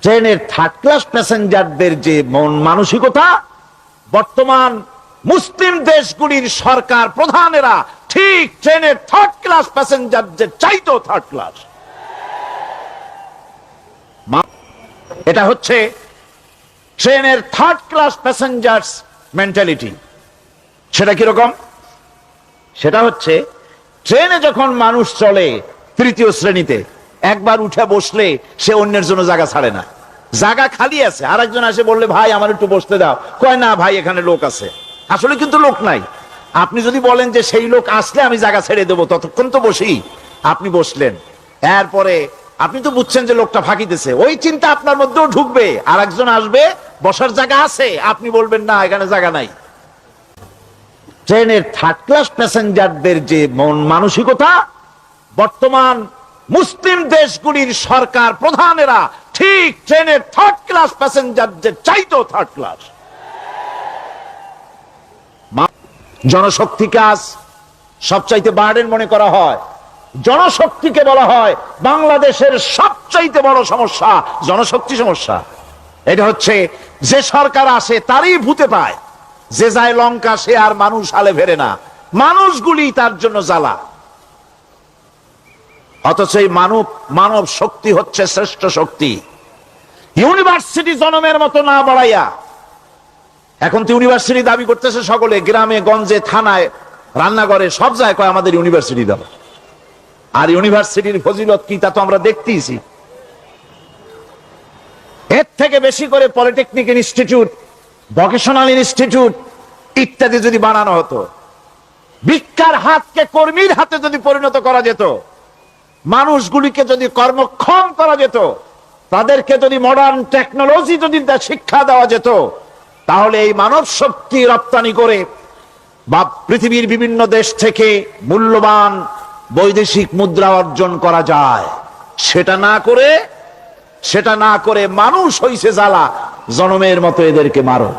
ট্রেনের third class প্যাসেঞ্জারদের যে মন মানসিকতা, বর্তমান মুসলিম দেশগুলির সরকার প্রধানেরা ঠিক ট্রেনের থার্ড ক্লাস প্যাসেঞ্জারদের চাইতেও থার্ড ক্লাস। এটা হচ্ছে ট্রেনের থার্ড ক্লাস প্যাসেঞ্জার্স মেন্টালিটি। সেটা কিরকম? সেটা হচ্ছে ট্রেনে যখন মানুষ চলে তৃতীয় শ্রেণীতে, একবার উঠে বসলে সে অন্যের জন্য জায়গা ছাড়ে না। জায়গা খালি আছে, আরেকজন আসে বললে ভাই আমার একটু বসতে দাও, কয় না ভাই এখানে লোক আছে। আসলে কিন্তু লোক নাই। আপনি যদি বলেন যে সেই লোক আসলে আমি জায়গা ছেড়ে দেবো, ততক্ষণ তো বসি। আপনি বসলেন, এরপরে আপনি তো বুঝছেন যে লোকটা ফাঁকি দিছে, ওই চিন্তা আপনার মধ্যেও ঢুকবে, আর একজন আসবে বসার জায়গা আছে, আপনি বলবেন না এখানে জায়গা নাই। ট্রেনের থার্ড ক্লাস প্যাসেঞ্জারদের যে মন মানসিকতা, বর্তমান মুসলিম দেশগুলির সরকার প্রধানেরা ঠিক ট্রেনের থার্ড ক্লাস প্যাসেঞ্জারদের চাইতেও থার্ড ক্লাস। জনশক্তি কাজ সবচাইতে বার্ডেন মনে করা হয়। জনশক্তিকে বলা হয় বাংলাদেশের সবচাইতে বড় সমস্যা, জনশক্তি সমস্যা। এটা হচ্ছে যে সরকার আসে তারই ভূতে পায়, যে যায় লঙ্কা সে আর মানুষ হালে ফেরে না, মানুষগুলি তার জন্য জ্বালা। অথচ এই মানব শক্তি হচ্ছে শ্রেষ্ঠ শক্তি। ইউনিভার্সিটি জনমের মতো না বাড়াইয়া, এখন তো ইউনিভার্সিটি দাবি করতেছে সকলে, গ্রামে গঞ্জে থানায় রান্নাঘরে সব জায়গায় কয় আমাদের ইউনিভার্সিটি দাও। আর ইউনিভার্সিটির ফজিলত কি তা তো আমরা দেখতেইছি। এর থেকে বেশি করে পলিটেকনিক ইনস্টিটিউট, ভোকেশনাল ইনস্টিটিউট ইত্যাদি যদি বানানো হতো, ভিক্ষার হাতকে কর্মীর হাতে যদি পরিণত করা যেত, মানুষগুলিকে যদি কর্মক্ষম করা যেত, তাদেরকে যদি মডার্ন টেকনোলজি যদি শিক্ষা দেওয়া যেত, তাহলে এই মানব শক্তি রপ্তানি করে বা পৃথিবীর বিভিন্ন দেশ থেকে মূল্যবান বৈদেশিক মুদ্রা অর্জন করা যায়। সেটা না করে মানুষ হইছে জ্বালা, জনমের মতো এদেরকে মারো।